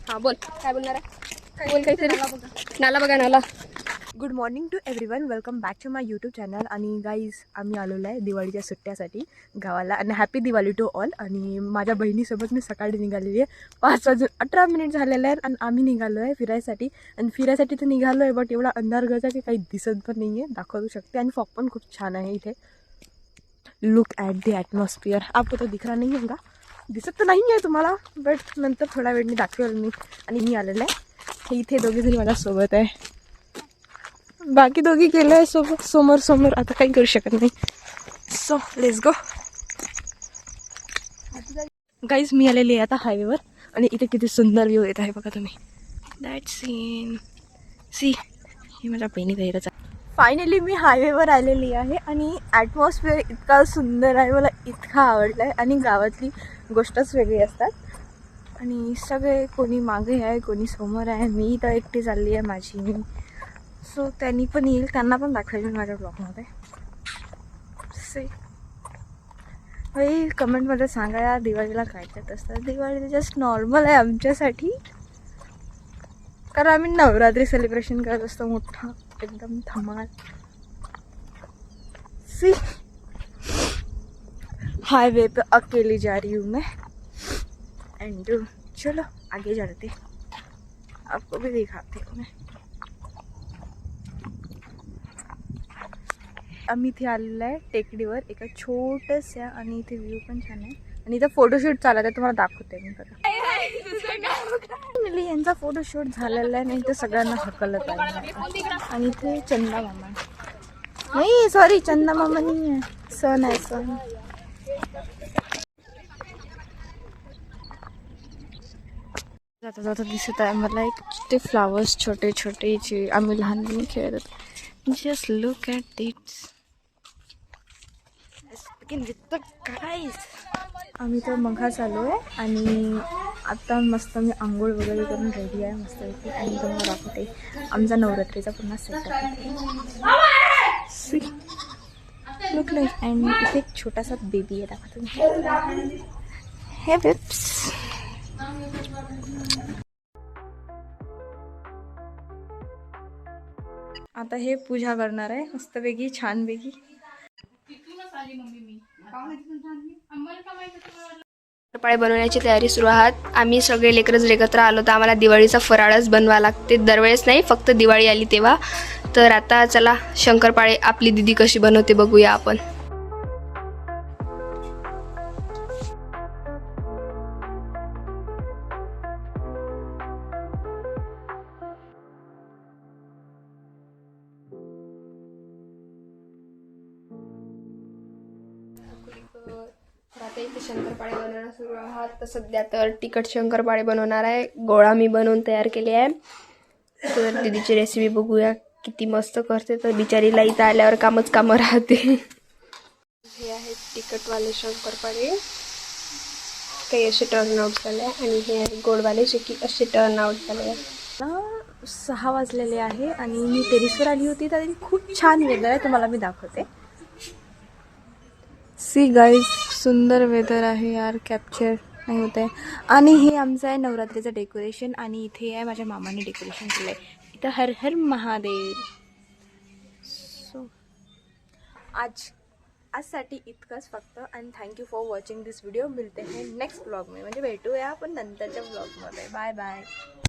हां बोल, काय बोलणार आहे? काय बोल काहीतरी. नाला बघा नाला. Good morning to everyone, welcome back to my YouTube channel. आणि गाईज, आम्ही आलेलो आहे दिवाळीच्या सुट्ट्यासाठी गावाला. आणि हॅपी दिवाळी टू ऑल. आणि माझ्या बहिणीसोबत मी सकाळी निघालेली आहे. 5:18 झालेले आहेत आणि आम्ही निघालो आहे फिरायसाठी. आणि फिरायसाठी तर निघालो आहे, बट एवढा अंधार गजा की काही दिसत पण नाही आहे, दाखवू शकते. आणि फॉग पण खूप छान आहे इथे. Look at the atmosphere. आपको तो दिख रहा नहीं होगा, दिसत तर नाही आहे तुम्हाला, बट नंतर थोड्या वेळाने दाखवेल मी. आणि मी आलेलं आहे इथे. दोघे जणी माझ्यासोबत आहे, बाकी दोघी गेले आहे सोबत समोर. आता काही करू शकत नाही. So let's go. गाईज, मी आलेली आहे आता हायवेवर. आणि इथे किती सुंदर व्ह्यू येत आहे बघा तुम्ही. दॅट सीन सी, ही माझ्या बहिणीचा येतच आहे. फायनली मी हायवेवर आलेली आहे. आणि ॲटमॉस्फिअर इतका सुंदर आहे, मला इतका आवडला आहे. आणि गावातली गोष्टच वेगळी असतात. आणि सगळे, कोणी मागे आहे, कोणी समोर आहे. मी तर एकटी चालली आहे माझी मी. सो त्यांनी पण येईल, त्यांना पण दाखवेल मी माझ्या ब्लॉगमध्ये. से भाई, कमेंटमध्ये सांगा या दिवाळीला काय करत असतात. दिवाळी जस्ट नॉर्मल आहे आमच्यासाठी, कारण आम्ही नवरात्री सेलिब्रेशन करत असतो मोठा एकदम धमाल. सी, हाईवे पे अकेली जा रही हूँ मैं. एंड चलो आगे चलते, आपको भी दिखाते हूँ मैं. आम्ही इथे आलेलो आहे टेकडीवर एका छोट्याशा. आणि इथे व्ह्यू पण छान आहे. आणि इथं फोटोशूट चालत आहे, तुम्हाला दाखवते मी बघा. यांचा फोटोशूट झालेला आहे. नाही तर सगळ्यांना हकलत आहे. आणि इथे चंदा मामा नाही, सॉरी चंदा मामा नाही आहे, सण आहे सण. जाता जाता दिसत आहे मला एक ते फ्लावर्स छोटे छोटे जे आम्ही लहानपणी खेळत होतो. Just look at these. आम्ही तर मघाच आलो आहे. आणि आता मस्त मी आंघोळ वगैरे करून रेडी आहे मस्तपैकी. आणि तुम्हाला दाखवते आमचा नवरात्रीचा पुन्हा सेटअप. Look like. अँड इथे एक छोटासा बेबी आहे, दाखवा तुम्ही. हे बिप्स. आता हे पूजा करणार आहे मस्तपैकी छानपैकी. शंकरपाळे बनवण्याची तयारी सुरू आहात. आम्ही सगळे लेकरच एकत्र आलो तर आम्हाला दिवाळीचा फराळच बनवा लागते. दरवेळेस नाही, फक्त दिवाळी आली तेव्हा. तर आता चला शंकरपाळे आपली दीदी कशी बनवते बघूया आपण. आता इथे शंकरपाळे बनवणं सुरू आहात. तर सध्या तर तिखट शंकरपाळे बनवणार आहे. गोळा मी बनवून तयार केले आहे. तर दीदीची रेसिपी बघूया किती मस्त करते. तर बिचारीला इथं आल्यावर कामच कामं राहते. हे आहेत तिखटवाले शंकरपाळे, काही असे टर्न आउट झाले. आणि हे आहे गोडवाले, जे की असे टर्न आउट झाले. 6 वाजलेले आहे आणि मी टेरिसवर आली होती. तर खूप छान वेदर आहे, तुम्हाला मी दाखवते. सी गाईज, सुंदर वेदर आहे यार, कॅप्चर नाही होत आहे. आणि हे आमचं आहे नवरात्रीचं डेकोरेशन. आणि इथे आहे माझ्या मामाने डेकोरेशन केलं आहे. इथं हर हर महादेव. सो आजसाठी इतकंच फक्त. आणि thank you for watching this video. मिळते हैं नेक्स्ट ब्लॉग में, म्हणजे भेटूया आपण नंतरच्या ब्लॉगमध्ये. Bye bye.